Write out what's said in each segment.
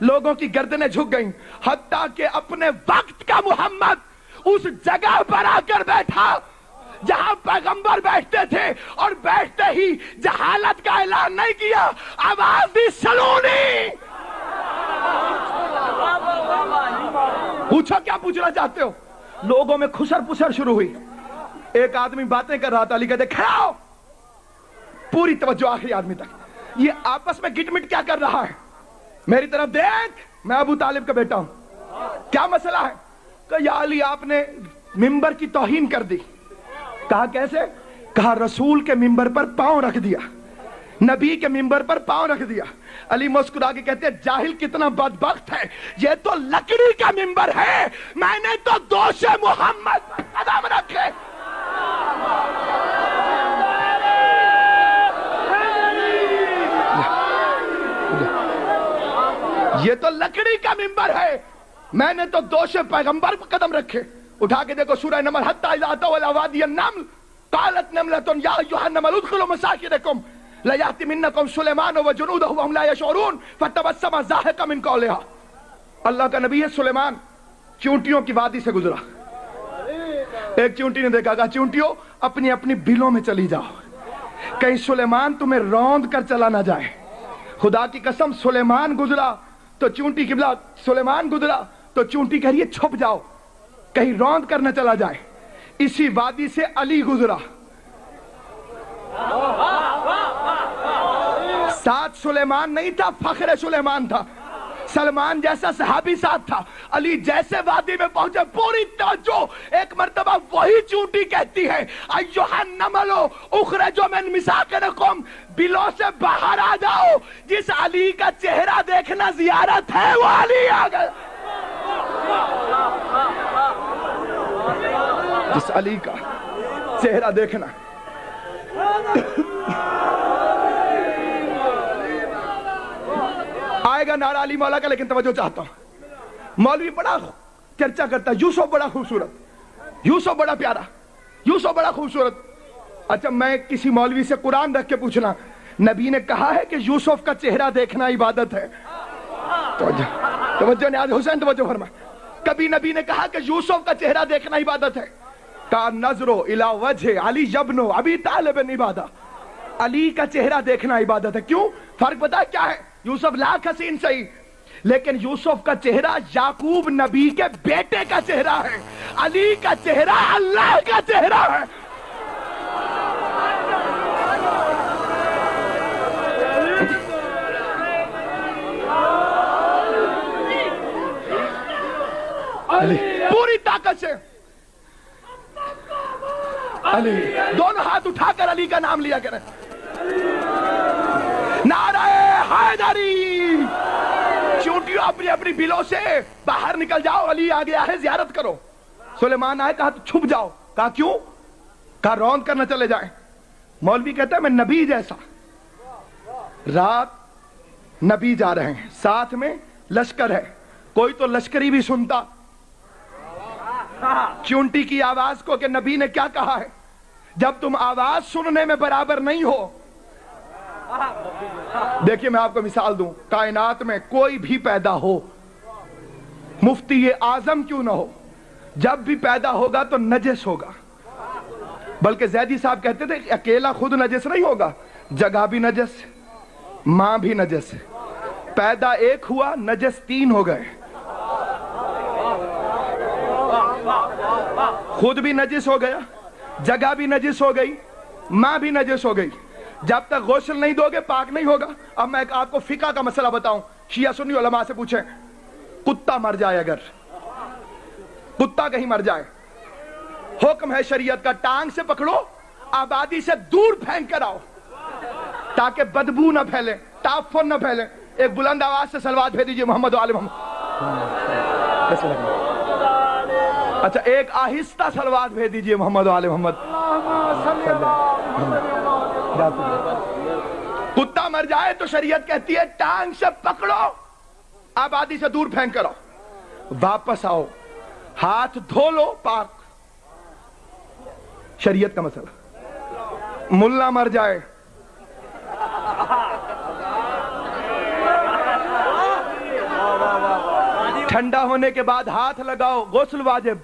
لوگوں کی گردنیں جھک گئیں، حتیٰ کہ اپنے وقت کا محمد اس جگہ پر آ کر بیٹھا جہاں پیغمبر بیٹھتے تھے، اور بیٹھتے ہی جہالت کا اعلان نہیں کیا، آواز دی سلونی۔ پوچھو کیا پوچھنا چاہتے ہو؟ لوگوں میں خسر پسر شروع ہوئی۔ ایک آدمی باتیں کر رہا تھا، علی کہتے کھڑا ہو، پوری توجہ آخری آدمی تک۔ یہ آپس میں گٹ مٹ کیا کر رہا ہے؟ میری طرف دیکھ، میں ابو طالب کا بیٹا ہوں، کیا مسئلہ ہے؟ کہ یا علی آپ نے ممبر کی توہین کر دی۔ کہا کیسے؟ کہا رسول کے ممبر پر پاؤں رکھ دیا، نبی کے ممبر پر پاؤں رکھ دیا۔ علی مسکرا کے کہتے ہیں جاہل کتنا بدبخت ہے، یہ تو لکڑی کا ممبر ہے، میں نے تو دوش محمد پر قدم رکھے۔ یہ تو لکڑی کا ممبر ہے، میں نے تو دوش پیغمبر پر قدم رکھے۔ اٹھا کے دیکھو سورہ نمل، حتی اذا اتوا الی وادی النمل قالت نملۃ یا ایھا النمل ادخلوا مساکنکم لیأتمنکم سلیمان وجنودہ وهم لا یشعرون فتبسم ضاحکا من قولها۔ اللہ کا نبی ہے سلیمان چونٹیوں کی وادی سے گزرا، ایک چونٹی نے دیکھا، کہا چونٹیوں اپنی اپنی بلوں میں چلی جاؤ، کہیں سلیمان تمہیں روند کر چلا نہ جائے۔ خدا کی قسم سلیمان گزرا تو چونٹی قبلہ، سلیمان گزرا تو چونٹی کہہ رہی ہے چھپ جاؤ کہیں روند کر نہ چلا جائے۔ اسی وادی سے علی گزرا، ساتھ سلیمان نہیں تھا، فخر سلیمان تھا، سلمان جیسا صحابی ساتھ تھا۔ علی جیسے وادی میں پہنچے، پوری توجہ، ایک مرتبہ وہی چونٹی کہتی ہے ایھا النمل اخرجوا من مساکنکم، بلوں سے باہر آ جاؤ، جس علی کا چہرہ دیکھنا زیارت ہے وہ علی آ گئے۔ جس علی کا چہرہ دیکھنا۔ آئے گا نعرہ علی مولا کا، لیکن توجہ چاہتا ہوں۔ مولوی بڑا چرچا کرتا ہے یوسف بڑا خوبصورت، یوسف بڑا پیارا، یوسف بڑا خوبصورت۔ اچھا میں کسی مولوی سے قرآن رکھ کے پوچھنا، نبی نے کہا ہے کہ یوسف کا چہرہ دیکھنا عبادت ہے؟ توجہ نیاز حسین توجہ فرما، کبھی نبی نے کہا کہ یوسف کا چہرہ دیکھنا عبادت ہے؟ کا نظرو الی وجہ علی ابن ابی طالب عبادہ، علی کا چہرہ دیکھنا عبادت ہے۔ کیوں؟ فرق پتہ ہے کیا ہے؟ یوسف لاکھ حسین صحیح، لیکن یوسف کا چہرہ یعقوب نبی کے بیٹے کا چہرہ ہے، علی کا چہرہ اللہ کا چہرہ ہے۔ علی پوری طاقت سے، علی دونوں ہاتھ اٹھا کر علی کا نام لیا کریں، نعرہ حیدری۔ چونٹیوں اپنی اپنی بلوں سے باہر نکل جاؤ، علی آ گیا ہے، زیارت کرو۔ سلیمان آئے، کہا تو چھپ جاؤ، کہا کیوں؟ کہا روند کرنا چلے جائیں۔ مولوی کہتا ہے میں نبی جیسا، رات نبی جا رہے ہیں، ساتھ میں لشکر ہے، کوئی تو لشکری بھی سنتا چونٹی کی آواز کو کہ نبی نے کیا کہا ہے۔ جب تم آواز سننے میں برابر نہیں ہو، دیکھیے میں آپ کو مثال دوں، کائنات میں کوئی بھی پیدا ہو، مفتی اعظم کیوں نہ ہو، جب بھی پیدا ہوگا تو نجس ہوگا۔ بلکہ زیدی صاحب کہتے تھے اکیلا خود نجس نہیں ہوگا، جگہ بھی نجس، ماں بھی نجس، پیدا ایک ہوا نجس تین ہو گئے، خود بھی نجس ہو گیا، جگہ بھی نجس ہو گئی، ماں بھی نجس ہو گئی۔ جب تک غسل نہیں دو گے پاک نہیں ہوگا۔ اب میں آپ کو فقہ کا مسئلہ بتاؤں، شیعہ سنی علماء سے پوچھیں، کتا مر جائے، اگر کتا کہیں مر جائے، حکم ہے شریعت کا ٹانگ سے پکڑو، آبادی سے دور پھینک کر آؤ تاکہ بدبو نہ پھیلے، تعفن نہ پھیلے۔ ایک بلند آواز سے صلوات بھیج دیجئے محمد و آل محمد۔ اچھا ایک آہستہ صلوات بھیج دیجئے محمد و آل محمد۔ کتا مر جائے تو شریعت کہتی ہے ٹانگ سے پکڑو، آبادی سے دور پھینک کر آؤ، واپس آؤ، ہاتھ دھو لو، پاک۔ شریعت کا مسئلہ۔ ملا مر جائے، ٹھنڈا ہونے کے بعد ہاتھ لگاؤ، غسل واجب.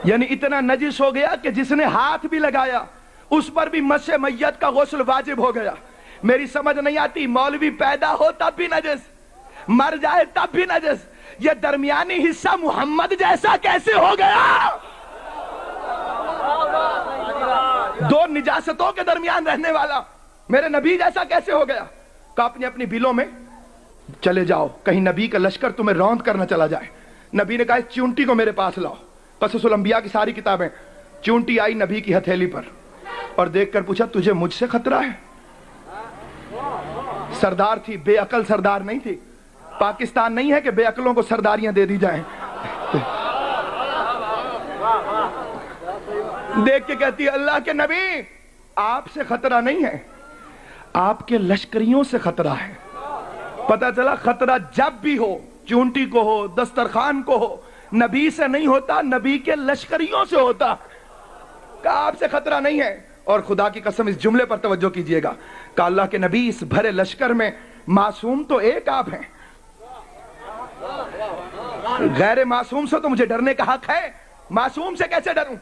یعنی اتنا نجس ہو گیا کہ جس نے ہاتھ بھی لگایا اس پر بھی مس میت کا غسل واجب ہو گیا. میری سمجھ نہیں آتی، مولوی پیدا ہو تب بھی نجس، مر جائے تب بھی نجس، یہ درمیانی حصہ محمد جیسا کیسے ہو گیا؟ دو نجاستوں کے درمیان رہنے والا میرے نبی جیسا کیسے ہو گیا؟ کہ اپنی اپنی بلوں میں چلے جاؤ، کہیں نبی کا لشکر تمہیں روند کرنا چلا جائے. نبی نے کہا اس چونٹی کو میرے پاس لاؤ. قصص الانبیاء کی ساری کتابیں. چونٹی آئی نبی کی ہتھیلی پر اور دیکھ کر پوچھا تجھے مجھ سے خطرہ ہے؟ سردار تھی، بے عقل سردار نہیں تھی. پاکستان نہیں ہے کہ بے عقلوں کو سرداریاں دے دی جائیں. دیکھ کے کہتی ہے اللہ کے نبی آپ سے خطرہ نہیں ہے، آپ کے لشکریوں سے خطرہ ہے. پتہ چلا خطرہ جب بھی ہو، چونٹی کو ہو، دسترخوان کو ہو، نبی سے نہیں ہوتا، نبی کے لشکریوں سے ہوتا. کہا آپ سے خطرہ نہیں ہے. اور خدا کی قسم اس جملے پر توجہ کیجئے گا کہ اللہ کے نبی اس بھرے لشکر میں معصوم تو ایک آپ ہیں، غیر معصوم سے تو مجھے ڈرنے کا حق ہے، معصوم سے کیسے ڈروں؟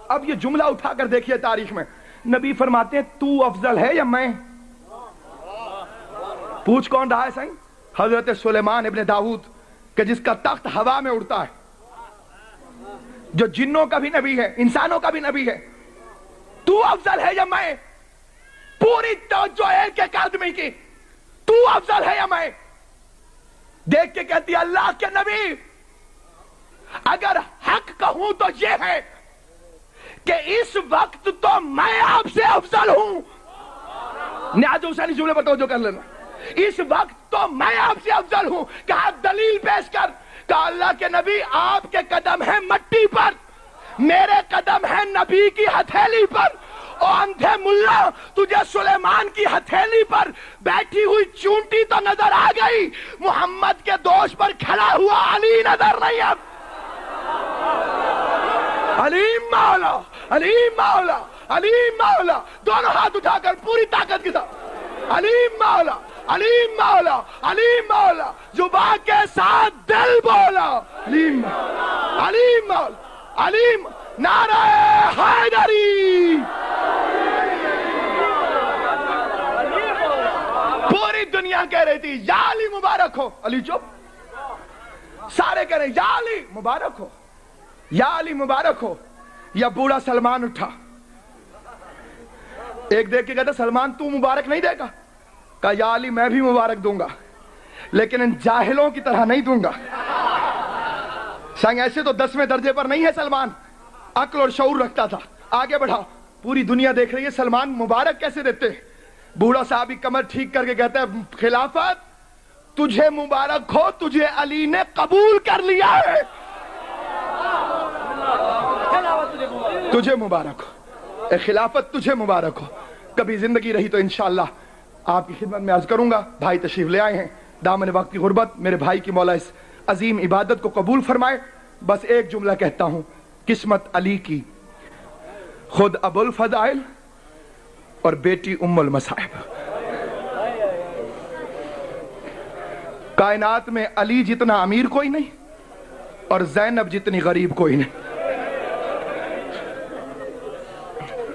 اب یہ جملہ اٹھا کر دیکھیے تاریخ میں، نبی فرماتے ہیں تو افضل ہے یا میں؟ پوچھ کون رہا ہے سائیں؟ حضرت سلیمان ابن داؤد کہ جس کا تخت ہوا میں اڑتا ہے، جو جنوں کا بھی نبی ہے، انسانوں کا بھی نبی ہے. تو افضل ہے یا میں؟ پوری توجہ ایک ایک آدمی کی، تو افضل ہے یا میں؟ دیکھ کے کہتی اللہ کے نبی اگر حق کہوں تو یہ ہے کہ اس وقت تو میں آپ سے افضل ہوں. نیاز حسینی جملے پر توجہ کر لینا. اس وقت تو میں آپ سے افضل ہوں. کہا دلیل پیش کر. کہا اللہ کے نبی آپ کے قدم ہیں مٹی پر، میرے قدم ہیں نبی کی ہتھیلی پر. اور اندھے ملا تجھے سلیمان کی ہتھیلی پر بیٹھی ہوئی چونٹی تو نظر آ گئی، محمد کے دوش پر کھڑا ہوا علی نظر نہیں. اب علیم مولا، علیم مولا، علیم مولا، دونوں ہاتھ اٹھا کر پوری طاقت کے ساتھ علیم مولا، علیم مولا، علیم مولا، زبان کے ساتھ دل بولا علیم مولا، علیم مولا، علیم. نعرہ حیدری. پوری دنیا کہہ رہی تھی یا علی مبارک ہو. علی چپ. سارے کہہ رہے یا علی مبارک ہو، یا علی مبارک ہو. یا بوڑھا سلمان اٹھا، ایک دیکھ کے کہتا سلمان تو مبارک نہیں دے گا؟ کہا یا علی میں بھی مبارک دوں گا لیکن ان جاہلوں کی طرح نہیں دوں گا. سنگ ایسے تو 10ویں درجے پر نہیں ہے سلمان، عقل اور شعور رکھتا تھا. آگے بڑھا، پوری دنیا دیکھ رہی ہے سلمان مبارک کیسے دیتے. بوڑھا صاحبی کمر ٹھیک کر کے کہتا ہے خلافت تجھے مبارک ہو، تجھے علی نے قبول کر لیا ہے. تجھے مبارک ہو، اے خلافت تجھے مبارک ہو. کبھی زندگی رہی تو انشاءاللہ آپ کی خدمت میں عرض کروں گا. بھائی تشریف لے آئے ہیں، دامن وقت کی غربت میرے بھائی کی مولا اس عظیم عبادت کو قبول فرمائے. بس ایک جملہ کہتا ہوں، قسمت علی کی خود ابو الفضائل اور بیٹی ام المصائب. کائنات میں علی جتنا امیر کوئی نہیں اور زینب جتنی غریب کوئی نہیں.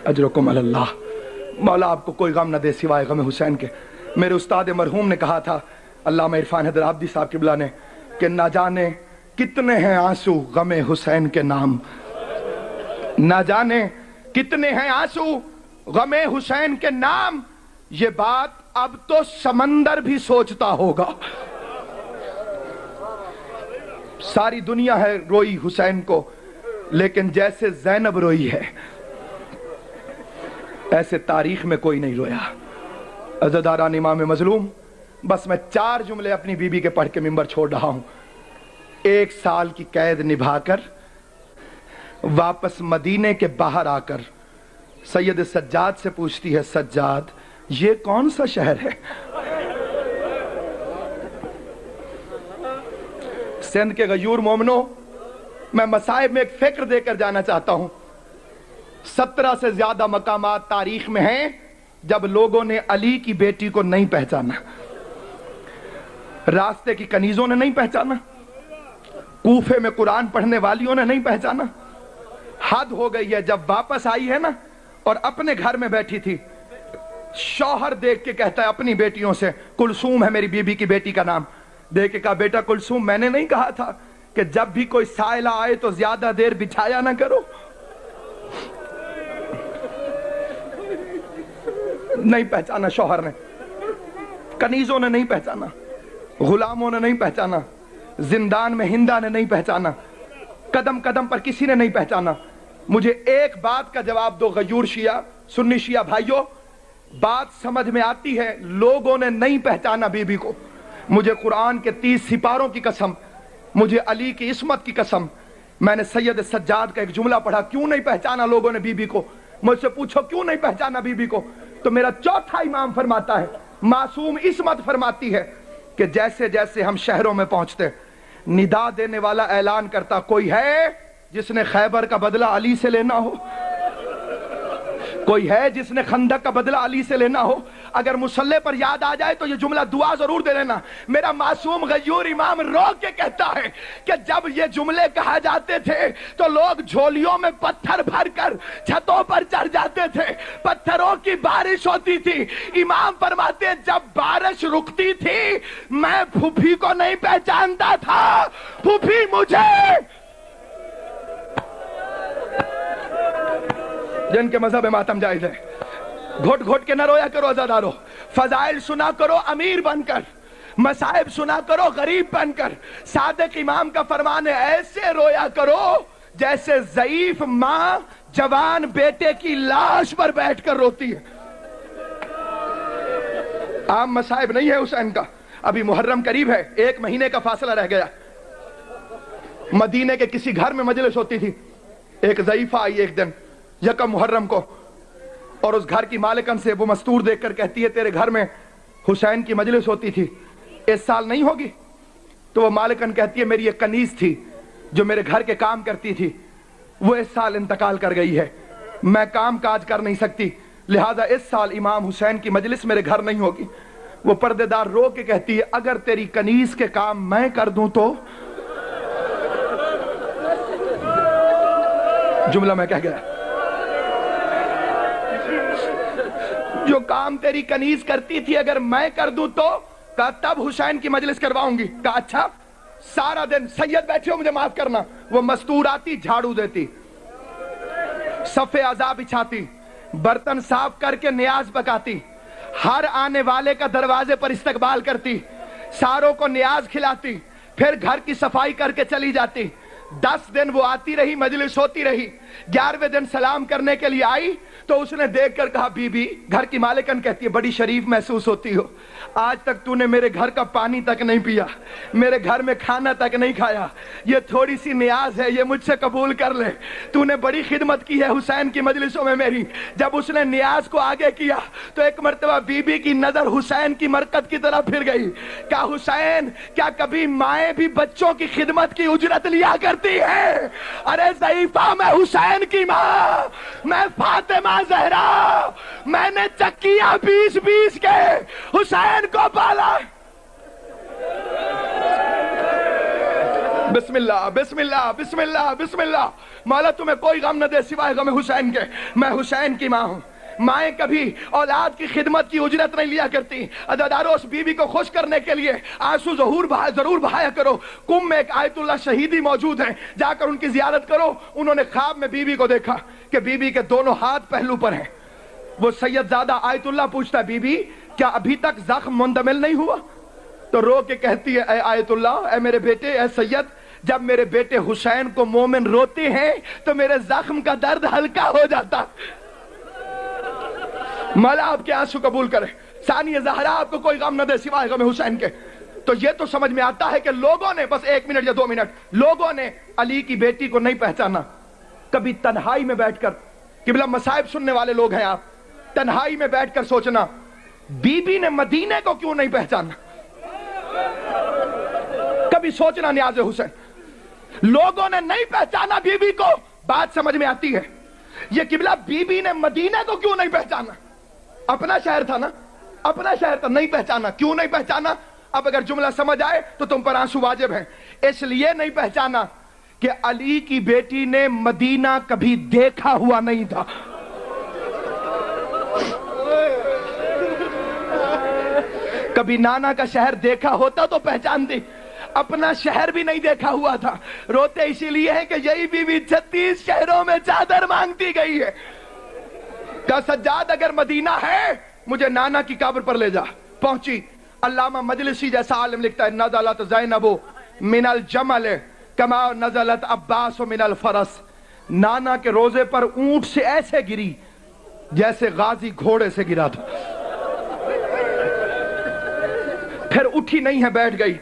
اجرکم علی اللہ. مولا آپ کو کوئی غم نہ دے سوائے غم حسین کے. میرے استاد مرحوم نے کہا تھا علامہ عرفان حیدر عابدی صاحب قبلہ نے کہ نہ جانے کتنے ہیں آنسو غم حسین کے نام، نہ جانے کتنے ہیں آنسو غم حسین کے نام. یہ بات اب تو سمندر بھی سوچتا ہوگا. ساری دنیا ہے روئی حسین کو، لیکن جیسے زینب روئی ہے ایسے تاریخ میں کوئی نہیں رویا. عزاداران امام مظلوم، بس میں 4 جملے اپنی بی بی کے پڑھ کے منبر چھوڑ رہا ہوں. 1 سال کی قید نبھا کر واپس مدینے کے باہر آ کر سید سجاد سے پوچھتی ہے سجاد یہ کون سا شہر ہے؟ سندھ کے غیور مومنوں، میں مصائب میں ایک فکر دے کر جانا چاہتا ہوں. 17 سے زیادہ مقامات تاریخ میں ہیں جب لوگوں نے علی کی بیٹی کو نہیں پہچانا. راستے کی کنیزوں نے نہیں پہچانا, کوفے میں قرآن پڑھنے والیوں نے نہیں پہچانا. حد ہو گئی ہے. جب واپس آئی ہے نا اور اپنے گھر میں بیٹھی تھی, شوہر دیکھ کے کہتا ہے اپنی بیٹیوں سے, کلثوم ہے میری بیوی کی بیٹی کا نام, دیکھ کے کہا بیٹا کلثوم میں نے نہیں کہا تھا کہ جب بھی کوئی سائلہ آئے تو زیادہ دیر بچھایا نہ کرو؟ نہیں پہچانا شوہر نے, کنیزوں نے نہیں پہچانا, غلاموں نے نہیں پہچانا, زندان میں ہندا نے نہیں پہچانا, قدم قدم پر کسی نے نہیں پہچانا. مجھے ایک بات کا جواب دو غیور شیعہ, سنی شیعہ بھائیوں, بات سمجھ میں آتی ہے, لوگوں نے نہیں پہچانا بی بی کو. مجھے قرآن کے 30 سپاروں کی قسم, مجھے علی کی عصمت کی قسم, میں نے سید سجاد کا ایک جملہ پڑھا, کیوں نہیں پہچانا لوگوں نے بی بی کو؟ مجھ سے پوچھو کیوں نہیں پہچانا بی بی کو, تو میرا چوتھا امام فرماتا ہے, معصوم عصمت فرماتی ہے کہ جیسے جیسے ہم شہروں میں پہنچتے, ندا دینے والا اعلان کرتا, کوئی ہے جس نے خیبر کا بدلہ علی سے لینا ہو؟ کوئی ہے جس نے خندق کا بدلہ علی سے لینا ہو؟ اگر مصلے پر یاد آ جائے تو یہ جملہ دعا ضرور دے لینا. میرا معصوم غیور امام رو کے کہتا ہے کہ جب یہ جملے کہا جاتے تھے تو لوگ جھولیوں میں پتھر بھر کر چھتوں پر چڑھ جاتے تھے, پتھروں کی بارش ہوتی تھی. امام فرماتے ہیں جب بارش رکتی تھی میں پھوپھی کو نہیں پہچانتا تھا, پھوپھی مجھے. جن کے مذہب ماتم جائز ہے, گھٹ گھٹ کے نہ رویا کرو عزادارو, فضائل سنا کرو امیر بن کر, مصائب سنا کرو غریب بن کر. صادق امام کا فرمان ہے ایسے رویا کرو جیسے ضعیف ماں جوان بیٹے کی لاش پر بیٹھ کر روتی ہے. عام مصائب نہیں ہے حسین کا. ابھی محرم قریب ہے, 1 مہینے کا فاصلہ رہ گیا. مدینے کے کسی گھر میں مجلس ہوتی تھی, ایک ضعیفہ آئی ایک دن یکم محرم کو, اور اس گھر کی مالکن سے وہ مستور دیکھ کر کہتی ہے تیرے گھر میں حسین کی مجلس ہوتی تھی, اس سال نہیں ہوگی؟ تو وہ مالکن کہتی ہے میری ایک کنیز تھی جو میرے گھر کے کام کرتی تھی, وہ اس سال انتقال کر گئی ہے, میں کام کاج کر نہیں سکتی, لہذا اس سال امام حسین کی مجلس میرے گھر نہیں ہوگی. وہ پردے دار رو کے کہتی ہے اگر تیری کنیز کے کام میں کر دوں تو؟ جملہ میں کہہ گیا, جو کام تیری کنیز کرتی تھی اگر میں کر دوں تو؟ کہا تب حسین کی مجلس کرواؤں گی. کہا اچھا. سارا دن سید بیٹھے ہو مجھے معاف کرنا, وہ مستور آتی جھاڑو دیتی, صفے عزا بچھاتی, برتن صاف کر کے نیاز پکاتی, ہر آنے والے کا دروازے پر استقبال کرتی, ساروں کو نیاز کھلاتی, پھر گھر کی صفائی کر کے چلی جاتی. 10 دن وہ آتی رہی, مجلس ہوتی رہی. 11ویں دن سلام کرنے کے لیے آئی تو اس نے دیکھ کر کہا بی بی, گھر کی مالکن کہتی ہے بڑی شریف محسوس ہوتی ہو, آج تک تو نے میرے گھر کا پانی تک نہیں پیا, میرے گھر میں کھانا تک نہیں کھایا, یہ تھوڑی سی نیاز ہے, یہ مجھ سے قبول کر لے. تو نے بڑی خدمت کی ہے حسین کی مجلسوں میں میری. جب اس نے نیاز کو آگے کیا تو ایک مرتبہ بی بی کی نظر حسین کی مرکت کی طرف پھر گئی. کہا حسین کیا کبھی مائیں بھی بچوں کی خدمت کی اجرت لیا کرتی ہے؟ ارے ضعیفہ میں حسین کی ماں, میں فاطمہ زہرا, میں نے چکیاں 20 کے حسین کو پالا. بسم اللہ بسم اللہ بسم اللہ بسم اللہ. مولا تمہیں کوئی غم نہ دے سوائے غم حسین کے. میں حسین کی ماں ہوں. مائیں کبھی اولاد کی خدمت کی اجرت نہیں لیا کرتی. عزادارو اس بیوی کو خوش کرنے کے لیے آنسو ضرور بہایا کرو. کم میں ایک آیت اللہ شہیدی موجود ہیں, جا کر ان کی زیارت کرو. انہوں نے خواب میں بیوی کو دیکھا کہ بیوی کے دونوں ہاتھ پہلو پر ہیں. وہ سید زادہ آیت اللہ پوچھتا ہے بی بی کیا ابھی تک زخم مندمل نہیں ہوا؟ تو رو کے کہتی ہے اے آیت اللہ, اے میرے بیٹے, اے سید, جب میرے بیٹے حسین کو مومن روتے ہیں تو میرے زخم کا درد ہلکا ہو جاتا. مولا آپ کے آنسو قبول کرے. ثانیہ زہرا آپ کو کوئی غم نہ دے سوائے غم حسین کے. تو یہ تو سمجھ میں آتا ہے کہ لوگوں نے, بس 1 منٹ یا 2 منٹ, لوگوں نے علی کی بیٹی کو نہیں پہچانا. کبھی تنہائی میں بیٹھ کر, قبلہ مصائب سننے والے لوگ ہیں آپ, تنہائی میں بیٹھ کر سوچنا بی بی نے مدینے کو کیوں نہیں پہچانا. کبھی سوچنا نیاز حسین, لوگوں نے نہیں پہچانا بی بی کو. بات سمجھ میں آتی ہے. یہ قبلہ بی بی نے مدینے کو کیوں نہیں پہچانا؟ اپنا شہر تھا نا, اپنا شہر تھا, نہیں پہچانا. کیوں نہیں پہچانا؟ اب اگر جملہ سمجھ آئے تو تم پر آنسو واجب ہیں. اس لیے نہیں پہچانا کہ علی کی بیٹی نے مدینہ کبھی دیکھا ہوا نہیں تھا. کبھی نانا کا شہر دیکھا ہوتا تو پہچان دی, اپنا شہر بھی نہیں دیکھا ہوا تھا. روتے اسی لیے ہیں کہ یہی بیوی 36 شہروں میں چادر مانگتی گئی ہے. کہا سجاد اگر مدینہ ہے مجھے نانا کی قبر پر لے جا. پہنچی. علامہ مجلسی جیسا عالم لکھتا ہے نزلت زینب من الجمل کما نزلت عباس من الفرس. نانا کے روزے پر اونٹ سے ایسے گری جیسے غازی گھوڑے سے گرا تھا. پھر اٹھی نہیں ہے, بیٹھ گئی.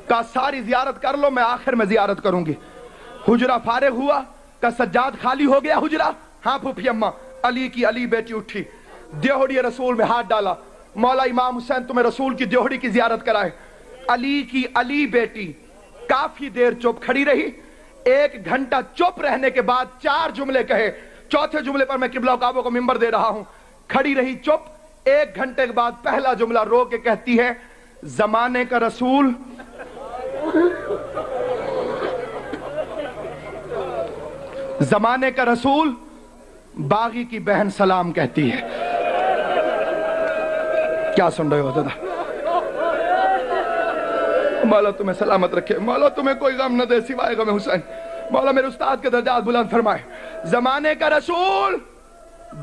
کہا ساری زیارت کر لو, میں آخر میں زیارت کروں گی. حجرہ فارغ ہوا. کہا سجاد خالی ہو گیا حجرہ؟ ہاں پھوپھی اماں. علی کی علی بیٹی اٹھی, دیوڑی رسول میں ہاتھ ڈالا. مولا امام حسین تمہیں رسول کی دیوڑی کی زیارت کرائے. علی کی علی بیٹی کافی دیر چپ کھڑی رہی. 1 گھنٹہ چپ رہنے کے بعد 4 جملے کہے. چوتھے جملے پر میں قبلہ کعبہ کو منبر دے رہا ہوں. کھڑی رہی چپ. 1 گھنٹے کے بعد پہلا جملہ رو کے کہتی ہے زمانے کا رسول زمانے کا رسول باغی کی بہن سلام کہتی ہے. کیا سن رہے ہو دادا؟ مولا تمہیں سلامت رکھے, مولا تمہیں کوئی غم نہ دے سوائے غم حسین. مولا میرے استاد کے درجات بلند فرمائے. زمانے کا رسول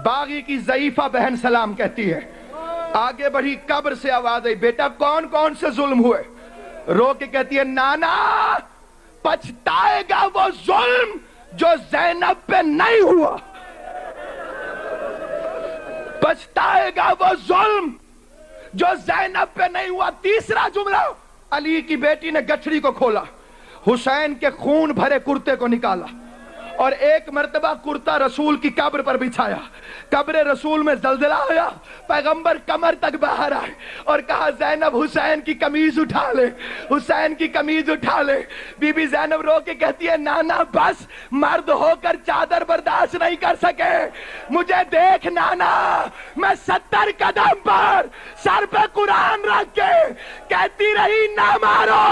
باغی کی ضعیفہ بہن سلام کہتی ہے. آگے بڑھی, قبر سے آواز آئی بیٹا کون کون سے ظلم ہوئے؟ رو کے کہتی ہے نانا پچھتائے گا وہ ظلم جو زینب پہ نہیں ہوا. پچھتائے گا وہ ظلم جو زینب پہ نہیں ہوا. تیسرا جملہ, علی کی بیٹی نے گٹھڑی کو کھولا, حسین کے خون بھرے کرتے کو نکالا اور 1 مرتبہ کرتا رسول کی قبر پر بچھایا. قبر رسول میں زلزلہ آیا, پیغمبر کمر تک باہر آئے اور کہا زینب حسین کی قمیض اٹھا لے, حسین کی قمیض اٹھا لے. بی بی زینب رو کے کہتی ہے نانا بس, مرد ہو کر چادر برداشت نہیں کر سکے, مجھے دیکھ نانا. میں 70 قدم پر سر پہ قرآن رکھ کے کہتی رہی نہ مارو.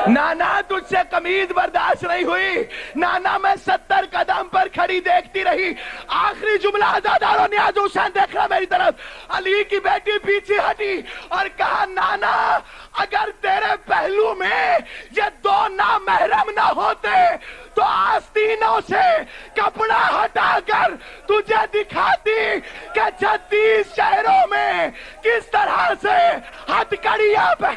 نانا تجھ سے قمیض برداشت نہیں ہوئی. نانا میں 70 قدم پر کھڑی دیکھتی رہی. آخری جملہ عزادار و نیاز حسین دیکھ رہا میری طرف. علی کی بیٹی پیچھے ہٹی اور کہا نانا اگر تیرے پہلو میں یہ 2 نامحرم نہ ہوتے تو آستینوں سے کپڑا ہٹا کر تجھے دکھاتی کہ 36 شہروں میں کس طرح سے ہتھ کڑیاں پہ